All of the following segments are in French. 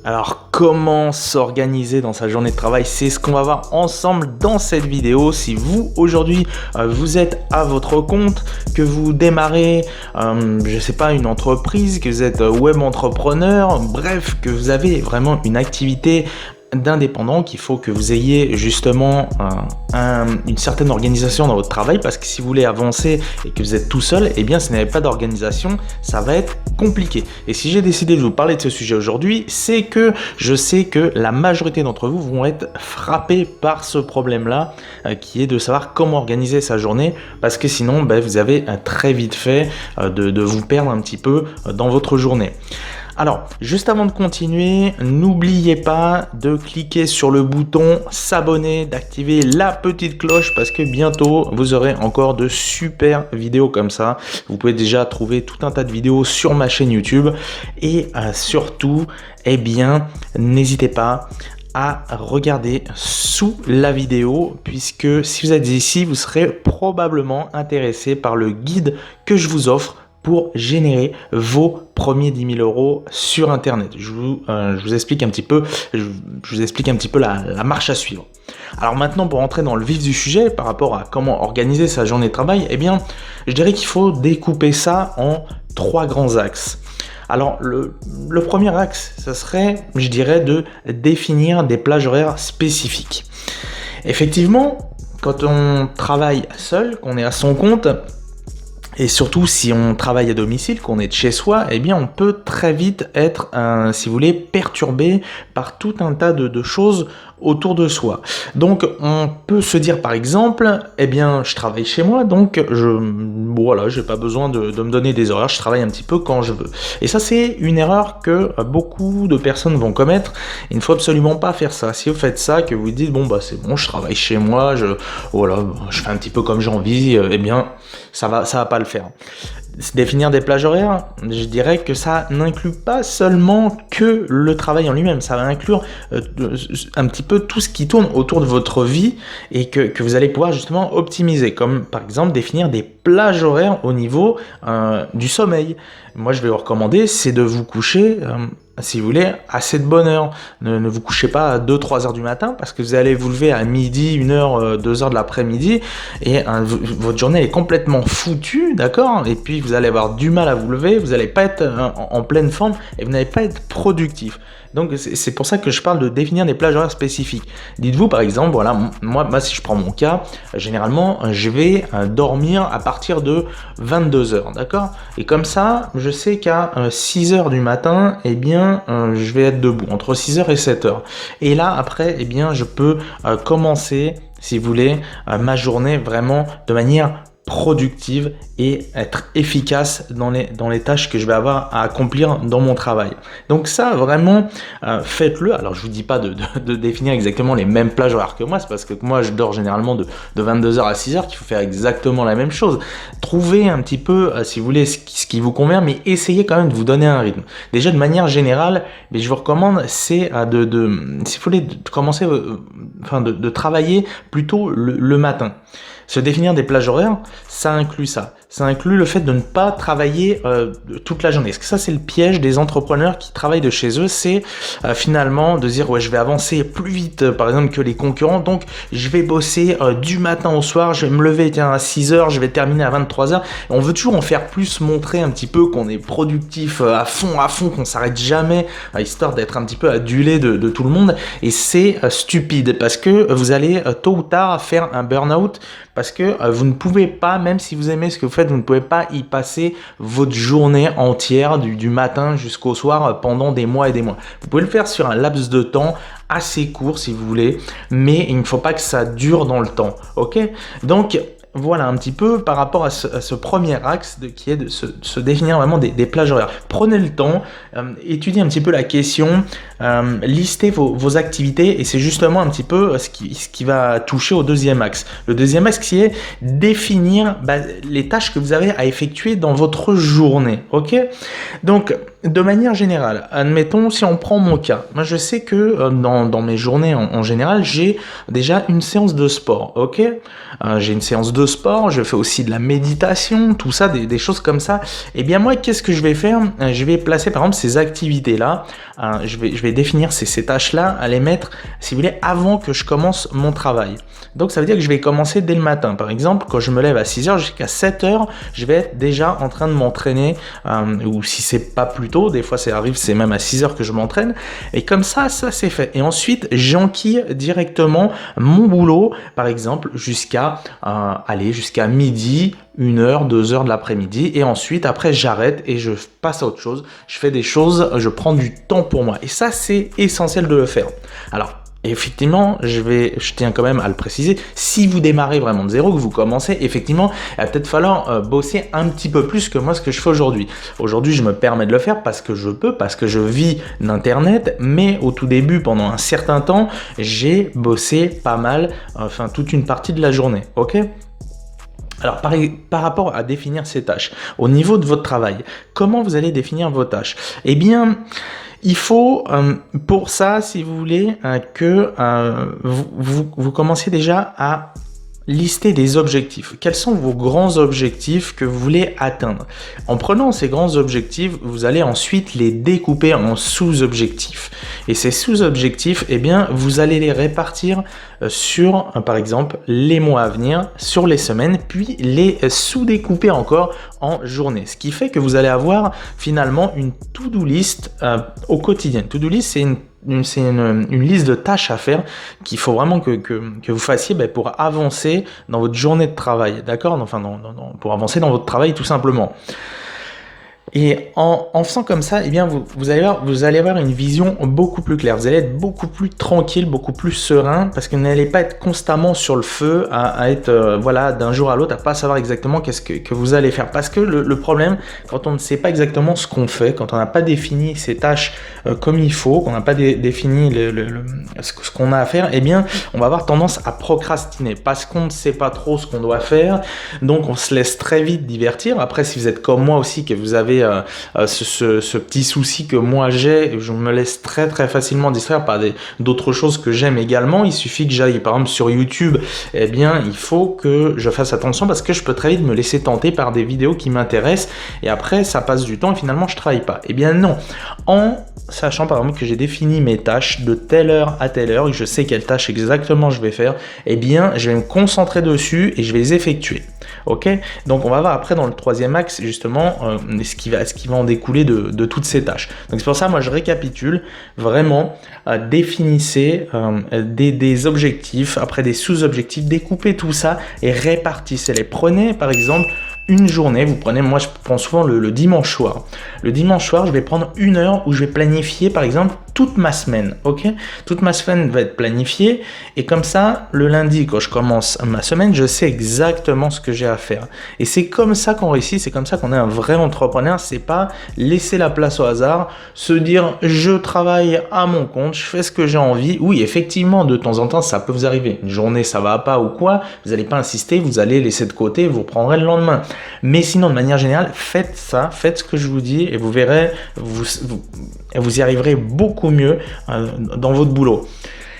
Alors, comment s'organiser dans sa journée de travail? C'est ce qu'on va voir ensemble dans cette vidéo. Si vous, aujourd'hui, vous êtes à votre compte, que vous démarrez, je sais pas, une entreprise, que vous êtes web entrepreneur, bref, que vous avez vraiment une activité d'indépendant, qu'il faut que vous ayez justement une certaine organisation dans votre travail, parce que si vous voulez avancer et que vous êtes tout seul, eh bien si vous n'avez pas d'organisation, ça va être compliqué. Et si j'ai décidé de vous parler de ce sujet aujourd'hui, c'est que je sais que la majorité d'entre vous vont être frappés par ce problème-là, qui est de savoir comment organiser sa journée, parce que sinon vous avez très vite fait de vous perdre un petit peu dans votre journée. Alors, juste avant de continuer, n'oubliez pas de cliquer sur le bouton s'abonner, d'activer la petite cloche parce que bientôt, vous aurez encore de super vidéos comme ça. Vous pouvez déjà trouver tout un tas de vidéos sur ma chaîne YouTube et surtout, eh bien, n'hésitez pas à regarder sous la vidéo puisque si vous êtes ici, vous serez probablement intéressé par le guide que je vous offre pour générer vos premiers 10 000 euros sur Internet. Je vous explique un petit peu, la marche à suivre. Alors maintenant, pour rentrer dans le vif du sujet, par rapport à comment organiser sa journée de travail, eh bien, je dirais qu'il faut découper ça en 3 grands axes. Alors, le premier axe, ça serait, je dirais, de définir des plages horaires spécifiques. Effectivement, quand on travaille seul, qu'on est à son compte, et surtout, si on travaille à domicile, qu'on est de chez soi, eh bien, on peut très vite être, si vous voulez, perturbé par tout un tas de choses autour de soi. Donc, on peut se dire, par exemple, eh bien, je travaille chez moi, donc j'ai pas besoin de me donner des horaires, je travaille un petit peu quand je veux. Et ça, c'est une erreur que beaucoup de personnes vont commettre. Il ne faut absolument pas faire ça. Si vous faites ça, que vous dites, c'est bon, je travaille chez moi, je fais un petit peu comme j'ai envie, eh bien, ça va pas le faire. Définir des plages horaires, je dirais que ça n'inclut pas seulement que le travail en lui-même, ça va inclure un petit peu tout ce qui tourne autour de votre vie et que vous allez pouvoir justement optimiser, comme par exemple définir des plages horaires au niveau du sommeil. Moi, je vais vous recommander, c'est de vous coucher si vous voulez, assez de bonne heure. Ne vous couchez pas à 2-3 heures du matin parce que vous allez vous lever à midi, 1h, 2h de l'après-midi et votre journée est complètement foutue, d'accord? Et puis vous allez avoir du mal à vous lever, vous n'allez pas être en pleine forme et vous n'allez pas être productif. Donc c'est pour ça que je parle de définir des plages horaires spécifiques. Dites-vous par exemple, voilà, moi si je prends mon cas, généralement je vais dormir à partir de 22h, d'accord? Et comme ça, je sais qu'à 6h du matin, eh bien, je vais être debout entre 6h et 7h. Et là, après, eh bien, je peux commencer, si vous voulez, ma journée vraiment de manière productive et être efficace dans les tâches que je vais avoir à accomplir dans mon travail. Donc ça, vraiment, faites-le. Alors, je vous dis pas de définir exactement les mêmes plages horaires que moi, c'est parce que moi, je dors généralement de 22h à 6h qu'il faut faire exactement la même chose. Trouvez un petit peu, si vous voulez, ce qui vous convient, mais essayez quand même de vous donner un rythme. Déjà, de manière générale, mais je vous recommande, c'est si vous voulez, de commencer, de travailler plutôt le matin. Se définir des plages horaires, ça inclut ça. Ça inclut le fait de ne pas travailler toute la journée. Parce que ça, c'est le piège des entrepreneurs qui travaillent de chez eux. C'est finalement de dire, je vais avancer plus vite, par exemple, que les concurrents. Donc, je vais bosser du matin au soir. Je vais me lever à 6h, je vais terminer à 23h. On veut toujours en faire plus, montrer un petit peu qu'on est productif à fond, qu'on s'arrête jamais, histoire d'être un petit peu adulé de tout le monde. Et c'est stupide parce que vous allez tôt ou tard faire un burn-out parce que vous ne pouvez pas, même si vous aimez ce que vous faites, vous ne pouvez pas y passer votre journée entière du matin jusqu'au soir pendant des mois et des mois. Vous pouvez le faire sur un laps de temps assez court si vous voulez, mais il ne faut pas que ça dure dans le temps, ok? Donc, voilà un petit peu par rapport à ce premier axe qui est de se définir vraiment des plages horaires. Prenez le temps, étudiez un petit peu la question, listez vos activités et c'est justement un petit peu ce qui va toucher au deuxième axe. Le deuxième axe qui est définir les tâches que vous avez à effectuer dans votre journée. Ok ? Donc, de manière générale, admettons si on prend mon cas, moi je sais que dans mes journées en général, j'ai déjà une séance de sport, ok? J'ai une séance de sport, je fais aussi de la méditation, tout ça, des choses comme ça. Et bien moi, qu'est-ce que je vais faire? Je vais placer par exemple ces activités-là, je vais définir ces tâches-là, à les mettre, si vous voulez, avant que je commence mon travail. Donc ça veut dire que je vais commencer dès le matin. Par exemple, quand je me lève à 6h jusqu'à 7h, je vais être déjà en train de m'entraîner, ou si c'est pas plus tôt, des fois ça arrive, c'est même à 6h que je m'entraîne, et comme ça c'est fait. Et ensuite, j'enquille directement mon boulot, par exemple, jusqu'à midi, 1h, 2h de l'après-midi, et ensuite, après, j'arrête et je passe à autre chose. Je fais des choses, je prends du temps pour moi. Et ça, c'est essentiel de le faire. Alors, effectivement, je tiens quand même à le préciser, si vous démarrez vraiment de zéro, que vous commencez, effectivement, il va peut-être falloir bosser un petit peu plus que moi ce que je fais aujourd'hui. Aujourd'hui, je me permets de le faire parce que je peux, parce que je vis d'Internet, mais au tout début, pendant un certain temps, j'ai bossé pas mal, enfin toute une partie de la journée, ok ? Alors, par rapport à définir ces tâches, au niveau de votre travail, comment vous allez définir vos tâches? Eh bien, il faut, pour ça, si vous voulez, que vous commenciez déjà à lister des objectifs. Quels sont vos grands objectifs que vous voulez atteindre? En prenant ces grands objectifs, vous allez ensuite les découper en sous-objectifs. Et ces sous-objectifs, eh bien, vous allez les répartir sur, par exemple, les mois à venir, sur les semaines, puis les sous-découper encore en journées. Ce qui fait que vous allez avoir finalement une to-do list au quotidien. To-do list, c'est une liste de tâches à faire qu'il faut vraiment que vous fassiez pour avancer dans votre journée de travail, d'accord? Enfin, pour avancer dans votre travail tout simplement. Et en faisant comme ça, eh bien, vous allez avoir une vision beaucoup plus claire. Vous allez être beaucoup plus tranquille, beaucoup plus serein, parce que vous n'allez pas être constamment sur le feu, à être d'un jour à l'autre, à pas savoir exactement qu'est-ce que vous allez faire. Parce que le problème, quand on ne sait pas exactement ce qu'on fait, quand on n'a pas défini ses tâches comme il faut, qu'on n'a pas défini ce qu'on a à faire, eh bien, on va avoir tendance à procrastiner parce qu'on ne sait pas trop ce qu'on doit faire. Donc, on se laisse très vite divertir. Après, si vous êtes comme moi aussi, que vous avez ce petit souci que moi j'ai, je me laisse très très facilement distraire par d'autres choses que j'aime également. Il suffit que j'aille par exemple sur YouTube, eh bien il faut que je fasse attention parce que je peux très vite me laisser tenter par des vidéos qui m'intéressent et après ça passe du temps et finalement je travaille pas. Eh bien non, en sachant par exemple que j'ai défini mes tâches de telle heure à telle heure et que je sais quelles tâches exactement je vais faire, eh bien je vais me concentrer dessus et je vais les effectuer. Ok, donc on va voir après dans le troisième axe justement ce qui va en découler de toutes ces tâches. Donc c'est pour ça moi je récapitule vraiment, définissez des objectifs, après des sous-objectifs, découpez tout ça et répartissez-les. Prenez par exemple une journée, moi je prends souvent le dimanche soir. Le dimanche soir, je vais prendre 1 heure où je vais planifier par exemple toute ma semaine, ok? Toute ma semaine va être planifiée et comme ça, le lundi quand je commence ma semaine, je sais exactement ce que j'ai à faire. Et c'est comme ça qu'on réussit, c'est comme ça qu'on est un vrai entrepreneur, c'est pas laisser la place au hasard, se dire je travaille à mon compte, je fais ce que j'ai envie. Oui, effectivement, de temps en temps, ça peut vous arriver. Une journée, ça va pas ou quoi, vous n'allez pas insister, vous allez laisser de côté, vous reprendrez le lendemain. Mais sinon, de manière générale, faites ça, faites ce que je vous dis et vous verrez, vous y arriverez beaucoup mieux dans votre boulot.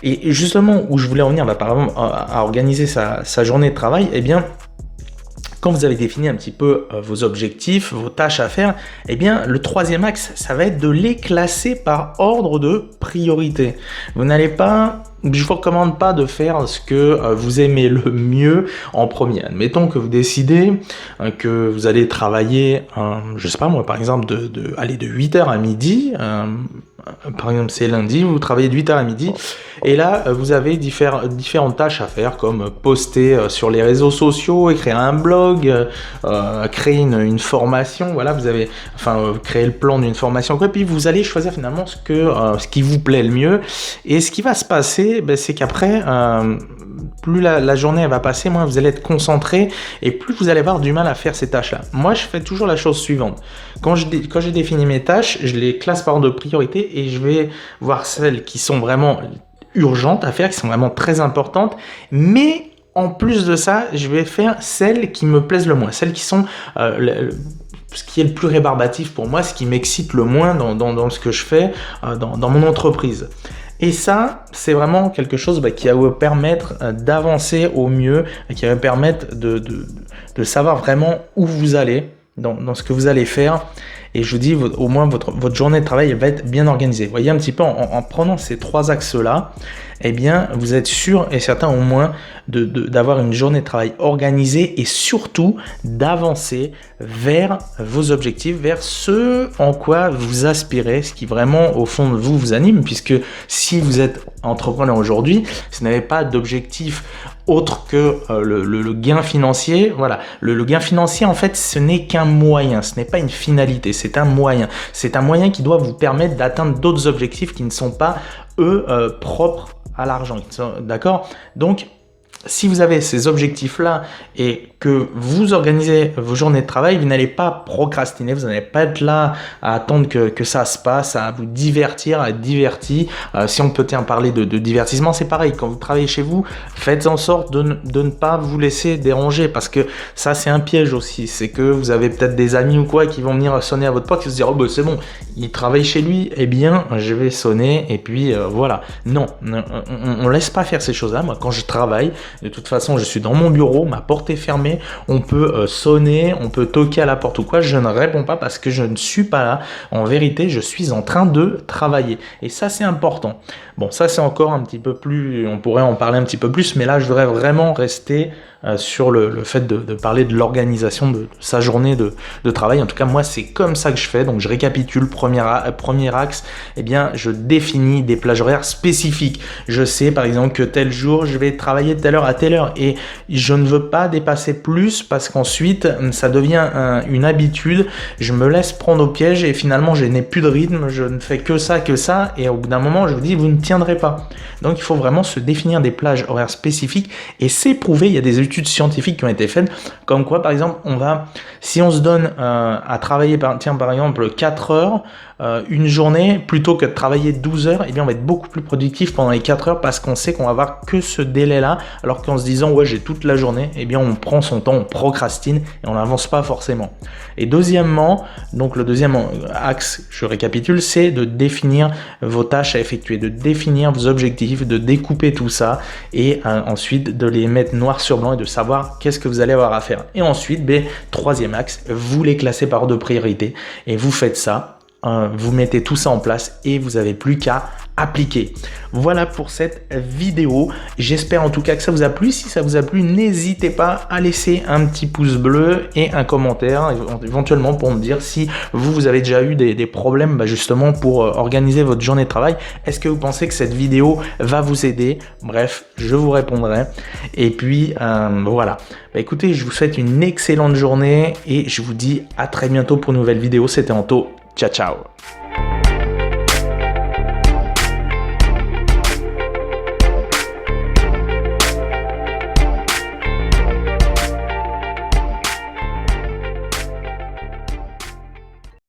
Et justement, où je voulais en venir par exemple, à organiser sa journée de travail, eh bien, quand vous avez défini un petit peu vos objectifs, vos tâches à faire, eh bien, le troisième axe, ça va être de les classer par ordre de priorité. Vous n'allez pas... Je vous recommande pas de faire ce que vous aimez le mieux en premier. Admettons que vous décidez que vous allez travailler, je sais pas moi, par exemple, aller de 8h à midi. Par exemple, c'est lundi, vous travaillez de 8h à midi. Et là, vous avez différentes tâches à faire, comme poster sur les réseaux sociaux, écrire un blog, créer une formation. Voilà, vous avez, créer le plan d'une formation. Et puis, vous allez choisir finalement ce qui vous plaît le mieux. Et ce qui va se passer, c'est qu'après, plus la journée elle va passer, moins vous allez être concentré et plus vous allez avoir du mal à faire ces tâches-là. Moi, je fais toujours la chose suivante. Quand j'ai défini mes tâches, je les classe par ordre de priorité et je vais voir celles qui sont vraiment urgentes à faire, qui sont vraiment très importantes, mais en plus de ça, je vais faire celles qui me plaisent le moins, celles qui sont ce qui est le plus rébarbatif pour moi, ce qui m'excite le moins dans ce que je fais dans mon entreprise. Et ça, c'est vraiment quelque chose qui va vous permettre d'avancer au mieux, qui va vous permettre de savoir vraiment où vous allez dans ce que vous allez faire. Et je vous dis, au moins votre journée de travail va être bien organisée. Vous voyez un petit peu en prenant ces 3 axes-là, eh bien, vous êtes sûr et certain au moins d'avoir une journée de travail organisée et surtout d'avancer vers vos objectifs, vers ce en quoi vous aspirez, ce qui vraiment au fond de vous anime, puisque si vous êtes entrepreneur aujourd'hui, si vous n'avez pas d'objectif autre que le gain financier, voilà. Le gain financier, en fait, ce n'est qu'un moyen, ce n'est pas une finalité, c'est un moyen. C'est un moyen qui doit vous permettre d'atteindre d'autres objectifs qui ne sont pas, eux, propres à l'argent. D'accord? Donc, si vous avez ces objectifs-là et que vous organisez vos journées de travail, vous n'allez pas procrastiner, vous n'allez pas être là à attendre que ça se passe, à vous divertir, à être diverti. Si on peut parler de divertissement, c'est pareil. Quand vous travaillez chez vous, faites en sorte de ne pas vous laisser déranger parce que ça, c'est un piège aussi. C'est que vous avez peut-être des amis ou quoi qui vont venir sonner à votre porte et se dire « Oh, bah, c'est bon, il travaille chez lui, eh bien, je vais sonner et puis voilà. » Non, on laisse pas faire ces choses-là. Moi, quand je travaille, de toute façon, je suis dans mon bureau, ma porte est fermée, on peut sonner, on peut toquer à la porte ou quoi, je ne réponds pas parce que je ne suis pas là. En vérité, je suis en train de travailler. Et ça, c'est important. Bon, ça, c'est encore un petit peu plus, on pourrait en parler un petit peu plus, mais là, je voudrais vraiment rester sur le fait de parler de l'organisation de sa journée de travail. En tout cas, moi, c'est comme ça que je fais. Donc, je récapitule. Premier axe, eh bien, je définis des plages horaires spécifiques. Je sais, par exemple, que tel jour, je vais travailler de telle heure à telle heure et je ne veux pas dépasser plus parce qu'ensuite, ça devient une habitude. Je me laisse prendre au piège et finalement, je n'ai plus de rythme. Je ne fais que ça et au bout d'un moment, je vous dis, vous ne tiendrez pas. Donc, il faut vraiment se définir des plages horaires spécifiques et c'est prouvé. Il y a des études scientifiques qui ont été faites, comme quoi, par exemple, si on se donne à travailler, par exemple, 4 heures, une journée, plutôt que de travailler 12 heures, eh bien, on va être beaucoup plus productif pendant les 4 heures parce qu'on sait qu'on va avoir que ce délai-là, alors qu'en se disant, ouais, j'ai toute la journée, eh bien, on prend son temps, on procrastine et on n'avance pas forcément. Et deuxièmement, donc le deuxième axe, je récapitule, c'est de définir vos tâches à effectuer, de définir vos objectifs, de découper tout ça et ensuite de les mettre noir sur blanc et de savoir qu'est-ce que vous allez avoir à faire. Et ensuite, troisième axe, vous les classez par ordre de priorité et vous faites ça. Vous mettez tout ça en place et vous n'avez plus qu'à appliquer. Voilà pour cette vidéo. J'espère en tout cas que ça vous a plu. Si ça vous a plu, n'hésitez pas à laisser un petit pouce bleu et un commentaire éventuellement pour me dire si vous avez déjà eu des problèmes justement pour organiser votre journée de travail. Est-ce que vous pensez que cette vidéo va vous aider? Bref, je vous répondrai. Et puis voilà. Écoutez, je vous souhaite une excellente journée et je vous dis à très bientôt pour une nouvelle vidéo. C'était Anto. Ciao, ciao.